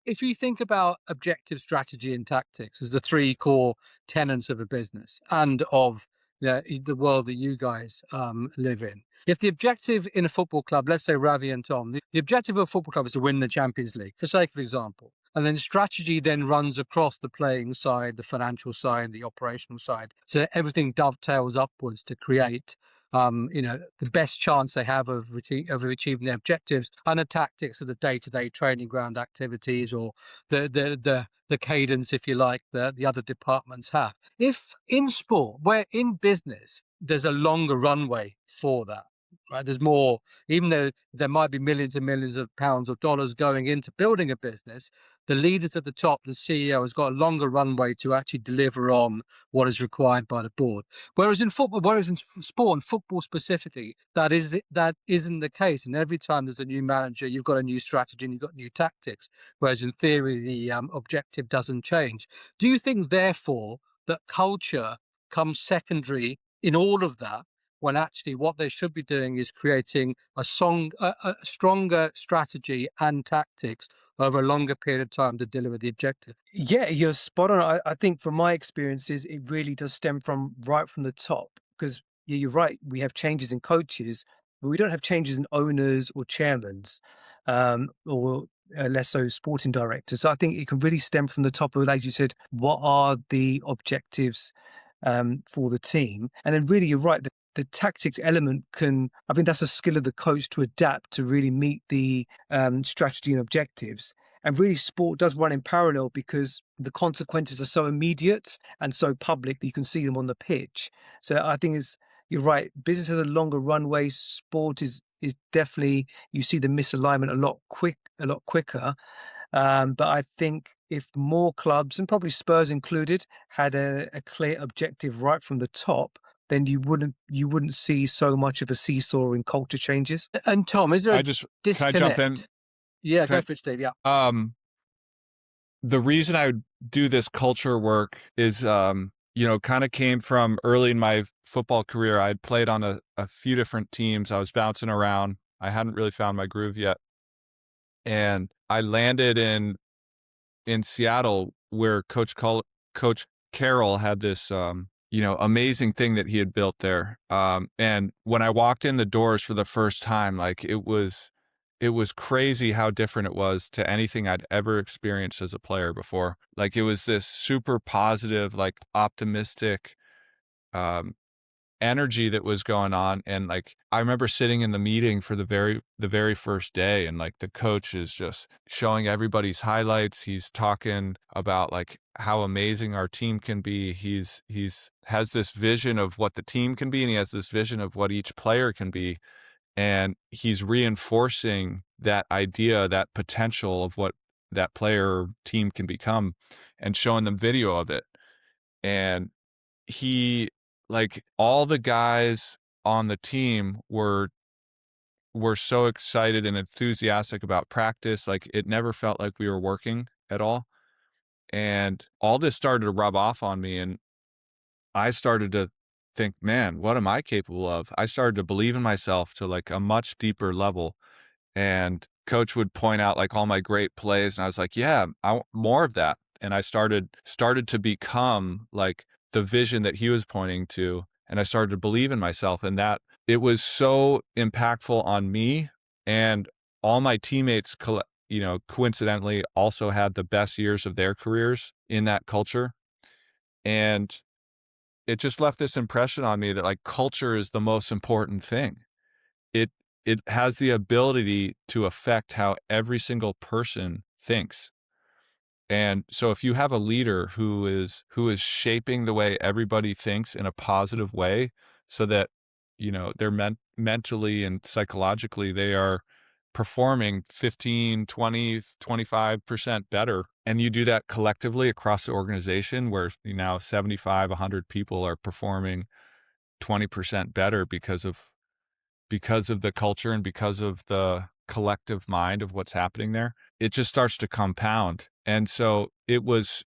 If you think about objective strategy and tactics as the three core tenets of a business and of the world that you guys live in, if the objective in a football club, let's say Ravi and Tom, the objective of a football club is to win the Champions League, for sake of example, and then strategy then runs across the playing side, the financial side, the operational side, so everything dovetails upwards to create the best chance they have of achieving their objectives, and the tactics of the day-to-day training ground activities or the cadence, if you like, the other departments have. If in sport, where in business, there's a longer runway for that, right? There's more, even though there might be millions and millions of pounds or dollars going into building a business, the leaders at the top, the CEO, has got a longer runway to actually deliver on what is required by the board. Whereas in sport and football specifically, that isn't the case. And every time there's a new manager, you've got a new strategy and you've got new tactics. Whereas in theory, the objective doesn't change. Do you think, therefore, that culture comes secondary in all of that, when actually what they should be doing is creating a stronger strategy and tactics over a longer period of time to deliver the objective? Yeah, you're spot on. I think from my experiences, it really does stem from right from the top. Because you're right, we have changes in coaches, but we don't have changes in owners or chairmans, or less so sporting directors. So I think it can really stem from the top of, as you said, what are the objectives for the team? And then really, you're right, the tactics element I think that's a skill of the coach to adapt to really meet the strategy and objectives. And really, sport does run in parallel because the consequences are so immediate and so public that you can see them on the pitch. So I think you're right. Business has a longer runway. Sport is definitely, you see the misalignment a lot quicker. But I think if more clubs, and probably Spurs included, had a clear objective right from the top, then you wouldn't see so much of a seesaw in culture changes. And Tom, is there a disconnect? Can I jump in? Yeah, go for it, Steve. Yeah. The reason I would do this culture work is, kind of came from early in my football career. I'd played on a few different teams. I was bouncing around. I hadn't really found my groove yet. And I landed in Seattle, where Coach Carroll had this, amazing thing that he had built there. And when I walked in the doors for the first time, like it was crazy how different it was to anything I'd ever experienced as a player before. Like it was this super positive, like optimistic, energy that was going on. And like I remember sitting in the meeting for the very first day, and like the coach is just showing everybody's highlights. He's talking about like how amazing our team can be. He's has this vision of what the team can be, and he has this vision of what each player can be. And he's reinforcing that idea, that potential of what that player or team can become, and showing them video of it. And like all the guys on the team were so excited and enthusiastic about practice. Like it never felt like we were working at all. And all this started to rub off on me. And I started to think, man, what am I capable of? I started to believe in myself to like a much deeper level. And coach would point out like all my great plays. And I was like, yeah, I want more of that. And I started to become like the vision that he was pointing to. And I started to believe in myself, and that it was so impactful on me. And all my teammates, coincidentally also had the best years of their careers in that culture. And it just left this impression on me that like culture is the most important thing. It has the ability to affect how every single person thinks. And so if you have a leader who is shaping the way everybody thinks in a positive way, so that, they're mentally and psychologically, they are performing 15, 20, 25% better. And you do that collectively across the organization where now 75, 100 people are performing 20% better because of the culture and because of the collective mind of what's happening there. It just starts to compound. And so it was,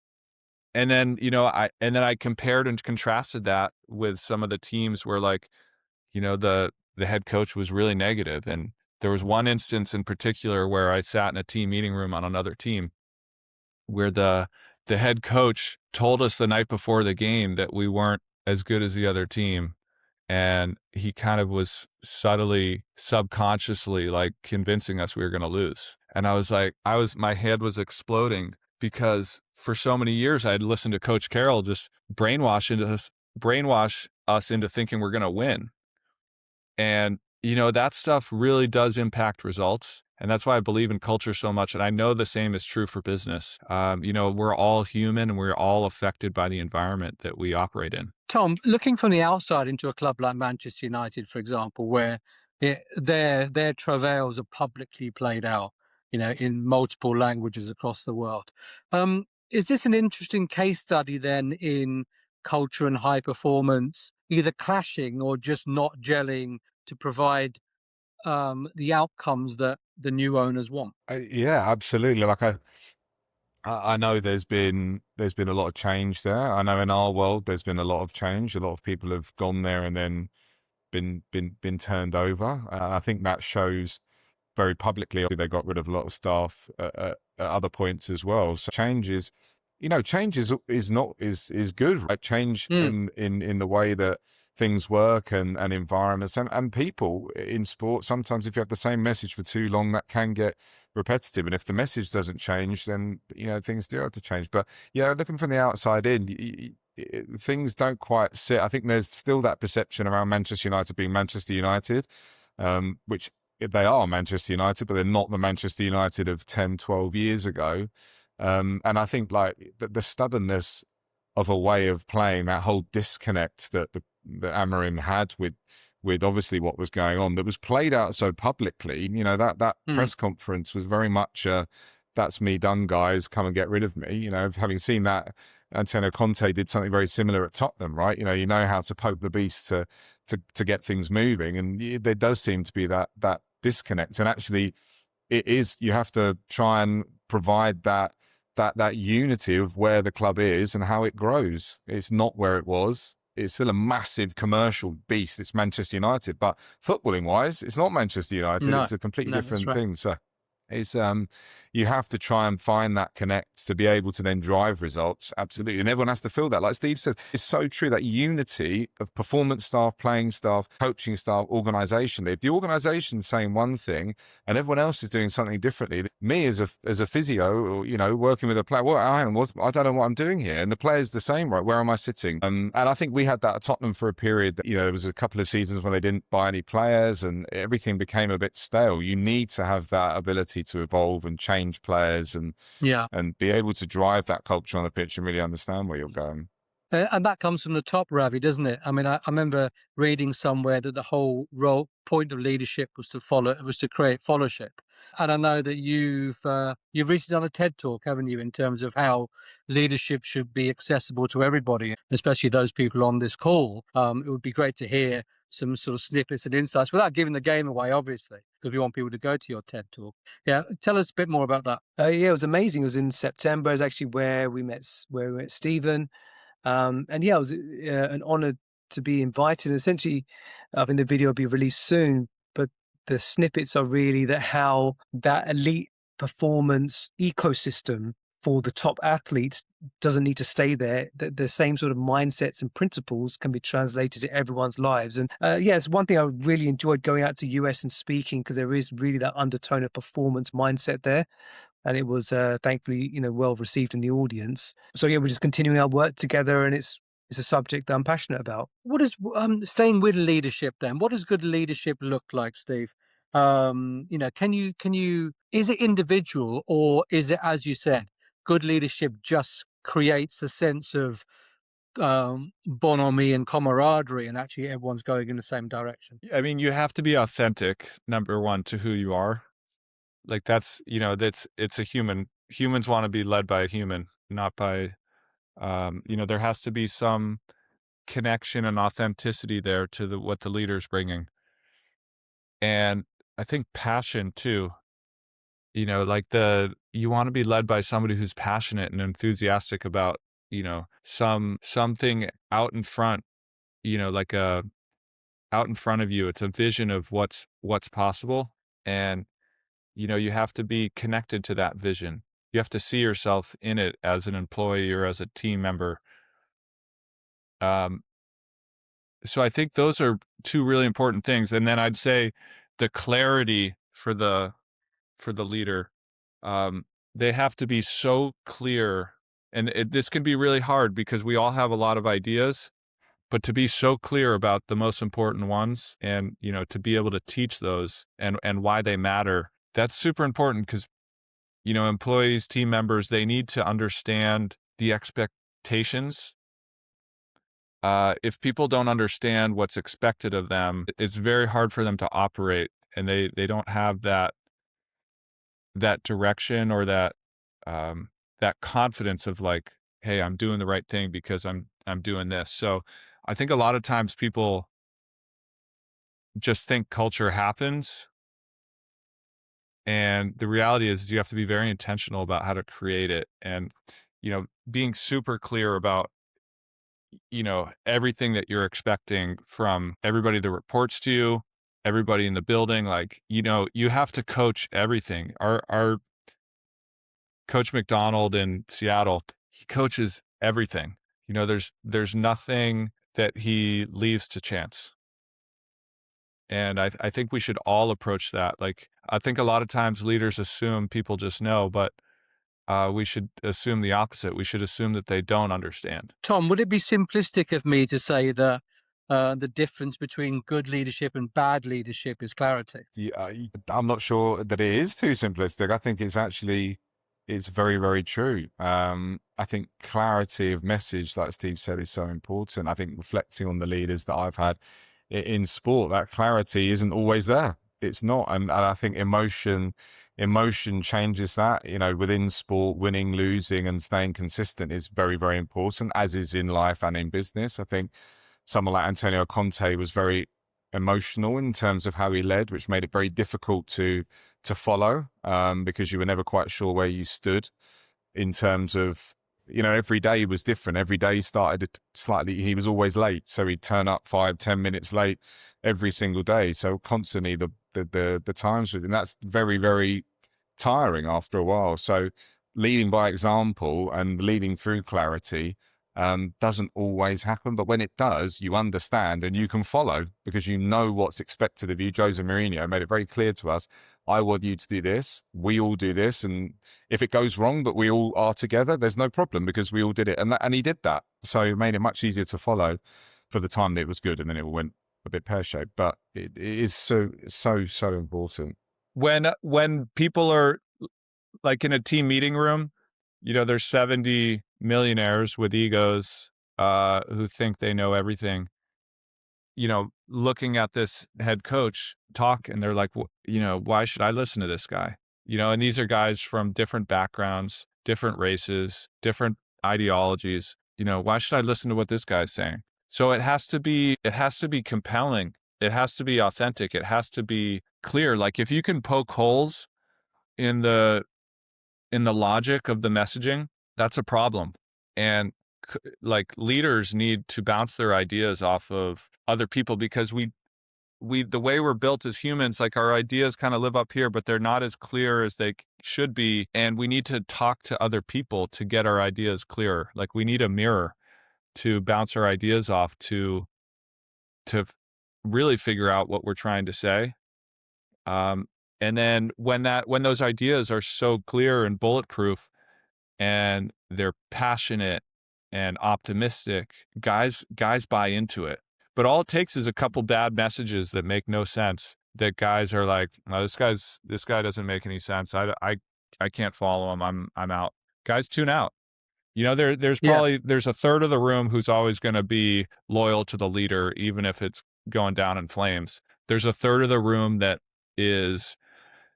and then, I compared and contrasted that with some of the teams where, like, the head coach was really negative. And there was one instance in particular where I sat in a team meeting room on another team where the head coach told us the night before the game that we weren't as good as the other team. And he kind of was subtly, subconsciously, like, convincing us we were going to lose. And I was like, my head was exploding, because for so many years I had listened to Coach Carroll just brainwash us into thinking we're going to win. And, that stuff really does impact results. And that's why I believe in culture so much. And I know the same is true for business. We're all human and we're all affected by the environment that we operate in. Tom, looking from the outside into a club like Manchester United, for example, where their travails are publicly played out, in multiple languages across the world. Is this an interesting case study then in culture and high performance, either clashing or just not gelling to provide the outcomes that the new owners want? Yeah, absolutely. Like I know there's been a lot of change there. I know in our world there's been a lot of change. A lot of people have gone there and then been turned over. I think that shows very publicly. They got rid of a lot of staff at other points as well. So change is good, right? Change in the way that things work and environments and people in sport. Sometimes if you have the same message for too long, that can get repetitive. And if the message doesn't change, then things do have to change. But yeah, looking from the outside in, things don't quite sit. I think there's still that perception around Manchester United being Manchester United, which they are Manchester United, but they're not the Manchester United of 10, 12 years ago. And I think like the stubbornness of a way of playing, that whole disconnect that Amorim had with obviously what was going on, that was played out so publicly, that press conference was very much, that's me done, guys, come and get rid of me. Having seen that, Antonio Conte did something very similar at Tottenham, right? You know how to poke the beast to get things moving. And there does seem to be that disconnect. And actually you have to try and provide that unity of where the club is and how it grows. It's not where it was. It's still a massive commercial beast. It's Manchester United, but footballing wise, it's not Manchester United. No, it's a completely different thing. So it's you have to try and find that connect to be able to then drive results. Absolutely. And everyone has to feel that. Like Steve says, it's so true, that unity of performance staff, playing staff, coaching staff, organisation. If the organisation's saying one thing and everyone else is doing something differently, me as a physio, or, working with a player, I don't know what I'm doing here. And the player's the same, right? Where am I sitting? And I think we had that at Tottenham for a period that, there was a couple of seasons when they didn't buy any players and everything became a bit stale. You need to have that ability to evolve and change players and be able to drive that culture on the pitch and really understand where you're going. And that comes from the top, Ravi, doesn't it? I mean, I remember reading somewhere that the whole point of leadership was to create followership. And I know that you've recently done a TED talk, haven't you, in terms of how leadership should be accessible to everybody, especially those people on this call. It would be great to hear some sort of snippets and insights without giving the game away, obviously, because we want people to go to your TED talk. Yeah, tell us a bit more about that. Yeah, it was amazing. It was in September. It was actually where we met Stephen. And yeah, it was an honor to be invited. Essentially, I think the video will be released soon, but the snippets are really how that elite performance ecosystem for the top athletes doesn't need to stay there. The same sort of mindsets and principles can be translated to everyone's lives. And it's one thing I really enjoyed going out to US and speaking, because there is really that undertone of performance mindset there. And it was thankfully, well received in the audience. So yeah, we're just continuing our work together, and it's a subject that I'm passionate about. What is staying with leadership then? What does good leadership look like, Steve? Can you? Is it individual, or is it, as you said, good leadership just creates a sense of bonhomie and camaraderie, and actually everyone's going in the same direction. I mean, you have to be authentic, number one, to who you are. Like that's, it's a human. Humans want to be led by a human, not by, there has to be some connection and authenticity there to what the leader's bringing. And I think passion too, like you want to be led by somebody who's passionate and enthusiastic about, something out in front, like out in front of you. It's a vision of what's possible. And, you have to be connected to that vision. You have to see yourself in it as an employee or as a team member. So I think those are two really important things. And then I'd say the clarity for the leader, they have to be so clear. And this can be really hard because we all have a lot of ideas, but to be so clear about the most important ones and, to be able to teach those and why they matter, that's super important because, employees, team members, they need to understand the expectations. If people don't understand what's expected of them, it's very hard for them to operate, and they don't have that direction or that confidence of like, hey, I'm doing the right thing because I'm doing this. So I think a lot of times people just think culture happens, and the reality is you have to be very intentional about how to create it, and being super clear about everything that you're expecting from everybody that reports to you, everybody in the building. Like, you have to coach everything. Our Coach McDonald in Seattle, he coaches everything. There's nothing that he leaves to chance. And I think we should all approach that. Like, I think a lot of times leaders assume people just know, but we should assume the opposite. We should assume that they don't understand. Tom, would it be simplistic of me to say that the difference between good leadership and bad leadership is clarity? Yeah, I'm not sure that it is too simplistic. I think it's very, very true. I think clarity of message, like Steve said, is so important. I think reflecting on the leaders that I've had in sport, that clarity isn't always there. It's not. And I think emotion changes that. Within sport, winning, losing, and staying consistent is very, very important, as is in life and in business. I think someone like Antonio Conte was very emotional in terms of how he led, which made it very difficult to follow, because you were never quite sure where you stood in terms of, every day was different. Every day he started slightly, he was always late. So he'd turn up 5-10 minutes late every single day. So constantly the times with him, that's very, very tiring after a while. So leading by example and leading through clarity doesn't always happen, but when it does, you understand and you can follow because you know what's expected of you. Jose Mourinho made it very clear to us, I want you to do this, we all do this, and if it goes wrong but we all are together, there's no problem because we all did it, and he did that. So it made it much easier to follow for the time that it was good, and then it went a bit pear-shaped, but it is so important. When people are like in a team meeting room, there's 70 millionaires with egos who think they know everything, looking at this head coach talk, and they're like, why should I listen to this guy? And these are guys from different backgrounds, different races, different ideologies. Why should I listen to what this guy's saying? So it has to be compelling. It has to be authentic. It has to be clear. Like, if you can poke holes in the logic of the messaging, that's a problem. And like, leaders need to bounce their ideas off of other people because we the way we're built as humans, like, our ideas kind of live up here, but they're not as clear as they should be. And we need to talk to other people to get our ideas clearer. Like, we need a mirror to bounce our ideas off to really figure out what we're trying to say. And then when those ideas are so clear and bulletproof and they're passionate and optimistic, guys buy into it. But all it takes is a couple bad messages that make no sense, that guys are like, oh, this guy doesn't make any sense. I can't follow him. I'm out. guys tune out. There's a third of the room who's always going to be loyal to the leader, even if it's going down in flames. There's a third of the room that is,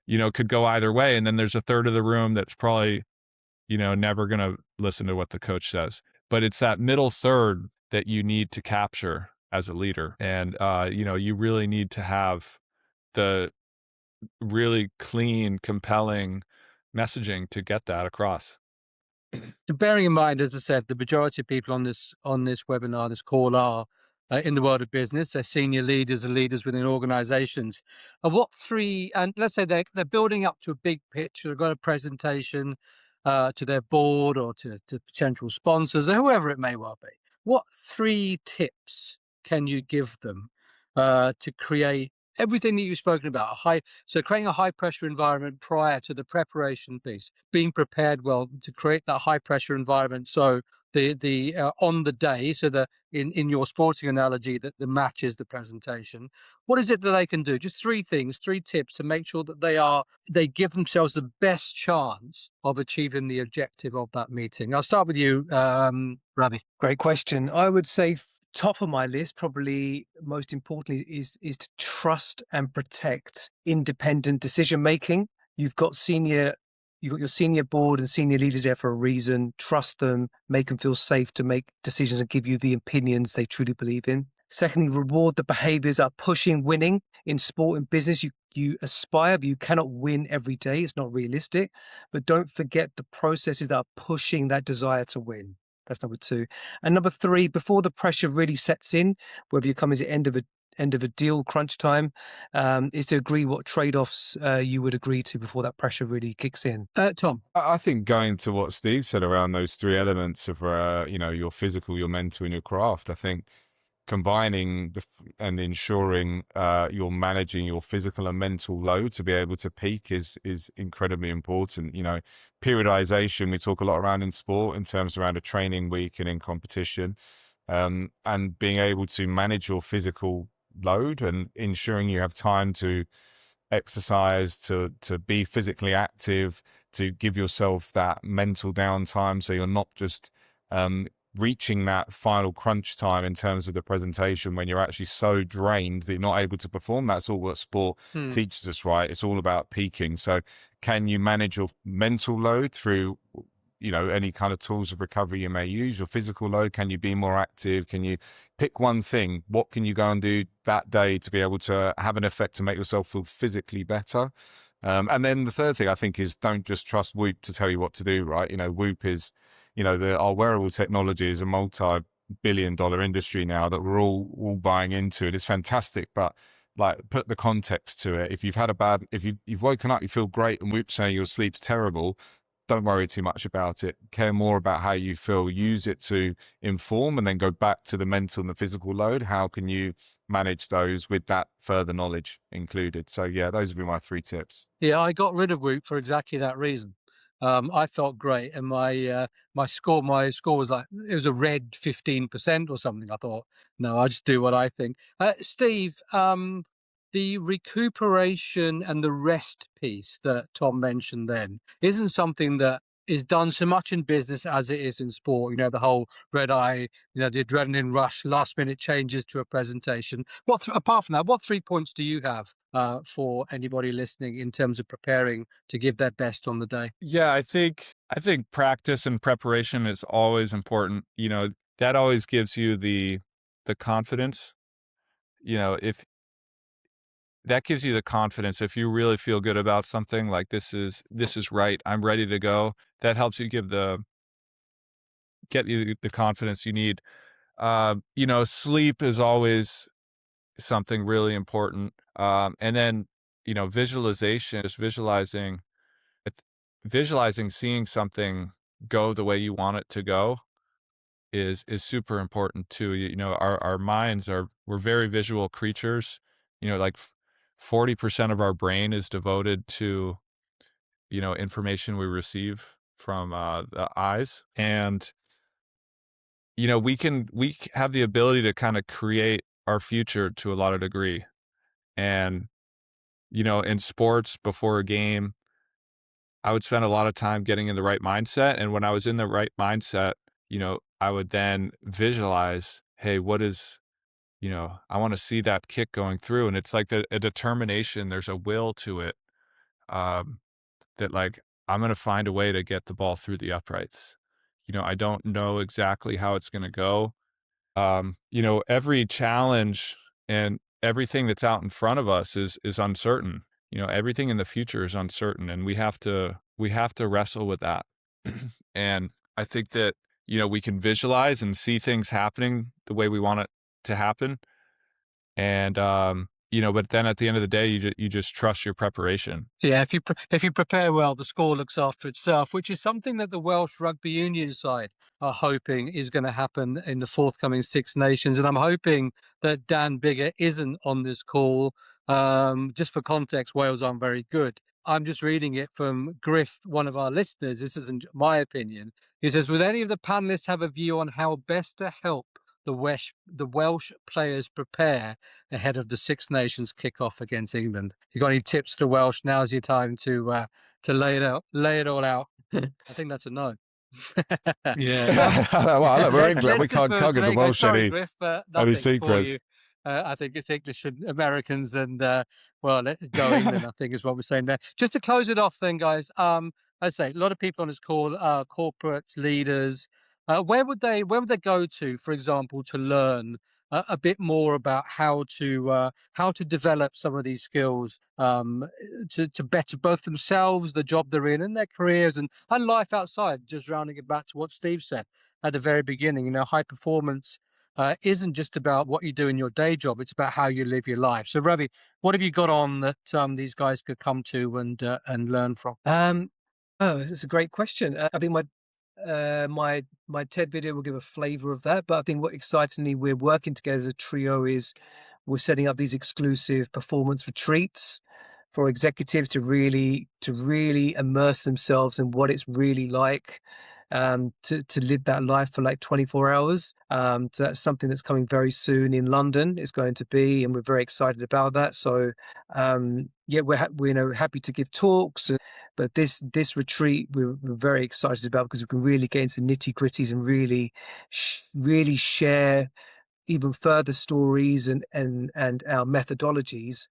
could go either way. And then there's a third of the room that's probably, never going to listen to what the coach says. But it's that middle third that you need to capture as a leader. And, you really need to have the really clean, compelling messaging to get that across. Bearing in mind, as I said, the majority of people on this webinar, this call, are in the world of business. They're senior leaders and leaders within organizations. And let's say they're building up to a big pitch, they've got a presentation to their board or to potential sponsors or whoever it may well be. What 3 tips can you give them to create everything that you've spoken about? So creating a high pressure environment prior to the preparation piece, being prepared well to create that high pressure environment. So the on the day, so that in your sporting analogy, that the match is the presentation. What is it that they can do? Just 3 things, 3 tips to make sure that they give themselves the best chance of achieving the objective of that meeting. I'll start with you, Ravi. Great question. I would say top of my list, probably most importantly, is to trust and protect independent decision making. You've got your senior board and senior leaders there for a reason. Trust them, make them feel safe to make decisions and give you the opinions they truly believe in. Secondly, reward the behaviors that are pushing winning in sport and business. You aspire, but you cannot win every day. It's not realistic. But don't forget the processes that are pushing that desire to win. That's number 2. And number 3, before the pressure really sets in, whether you come at the end of a deal crunch time, is to agree what trade-offs you would agree to before that pressure really kicks in. Tom. I think going to what Steve said around those 3 elements of, your physical, your mental, and your craft, I think combining and ensuring you're managing your physical and mental load to be able to peak is incredibly important. Periodization, we talk a lot around in sport in terms around a training week and in competition, and being able to manage your physical load and ensuring you have time to exercise, to be physically active, to give yourself that mental downtime so you're not just reaching that final crunch time in terms of the presentation when you're actually so drained that you're not able to perform. That's all what sport teaches us, right? It's all about peaking. So can you manage your mental load through any kind of tools of recovery you may use? Your physical load, can you be more active? Can you pick one thing? What can you go and do that day to be able to have an effect to make yourself feel physically better? And then the third thing I think is, don't just trust Whoop to tell you what to do, right? Whoop is, our wearable technology is a multi-billion-dollar industry now that we're all buying into. It is fantastic, but put the context to it. If you've woken up, you feel great, and Whoop's saying your sleep's terrible, don't worry too much about it. Care more about how you feel. Use it to inform, and then go back to the mental and the physical load. How can you manage those with that further knowledge included? So yeah, those would be my 3 tips. Yeah, I got rid of Whoop for exactly that reason. I felt great, and my score was it was a red 15% or something. I thought, no, I'll just do what I think. Steve, the recuperation and the rest piece that Tom mentioned then isn't something that is done so much in business as it is in sport. The whole red eye, the adrenaline rush, last minute changes to a presentation. Apart from that, what 3 points do you have for anybody listening in terms of preparing to give their best on the day? Yeah, I think practice and preparation is always important. That always gives you the confidence. If that gives you the confidence, if you really feel good about something, like this is right, I'm ready to go, that helps you get you the confidence you need. Sleep is always something really important. And then, visualization, just visualizing seeing something go the way you want it to go is super important too. Our minds we're very visual creatures. 40% of our brain is devoted to, information we receive from the eyes. And, we have the ability to kind of create our future to a lot of degree. And, in sports before a game, I would spend a lot of time getting in the right mindset. And when I was in the right mindset, I would then visualize, hey, I want to see that kick going through. And it's like a determination. There's a will to it. Um, that like, I'm going to find a way to get the ball through the uprights. I don't know exactly how it's going to go. Every challenge and everything that's out in front of us is uncertain. Everything in the future is uncertain, and we have to wrestle with that. And I think that, we can visualize and see things happening the way we want it to happen. And, but then at the end of the day, you just trust your preparation. Yeah, if you prepare well, the score looks after itself, which is something that the Welsh Rugby Union side are hoping is going to happen in the forthcoming Six Nations. And I'm hoping that Dan Biggar isn't on this call. Just for context, Wales aren't very good. I'm just reading it from Griff, one of our listeners. This isn't my opinion. He says, would any of the panelists have a view on how best to help the Welsh players prepare ahead of the Six Nations kickoff against England? You got any tips to Welsh? Now's your time to lay it all out. I think that's a no. Yeah. Well, look, we're England. We Listeners can't first. give There the you go. Welsh Sorry, Griff, any nothing for secrets. you. I think it's English and Americans, and let's go England. I think is what we're saying there. Just to close it off, then, guys. I say a lot of people on this call, corporates, leaders. Where would they go to, for example, to learn a bit more about how to develop some of these skills to better both themselves, the job they're in, and their careers, and life outside? Just rounding it back to what Steve said at the very beginning. High performance isn't just about what you do in your day job; it's about how you live your life. So, Ravi, what have you got on that these guys could come to and learn from? That's a great question. I think my TED video will give a flavor of that. But I think what excitingly we're working together as a trio is we're setting up these exclusive performance retreats for executives to really immerse themselves in what it's really like to live that life for like 24 hours. So that's something that's coming very soon in London. It's going to be, and we're very excited about that. So we're happy to give talks. But this retreat we're very excited about because we can really get into nitty-gritties and really share even further stories and our methodologies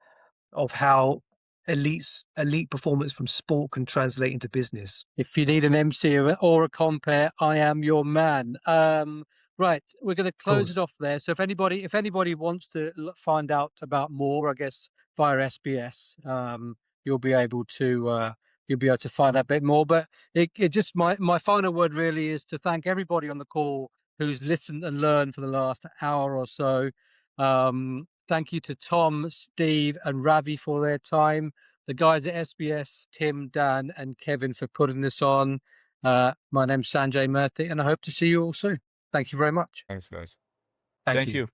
of how elite performance from sport can translate into business. If you need an MC or a compere, I am your man. Right, we're going to close it off there. So if anybody wants to find out about more, I guess via SBS, you'll be able to find out a bit more. But it just my final word really is to thank everybody on the call who's listened and learned for the last hour or so. Thank you to Tom, Steve, and Ravi for their time. The guys at SBS, Tim, Dan, and Kevin for putting this on. My name's Sanjay Murthy, and I hope to see you all soon. Thank you very much. Thanks, guys. Thank you.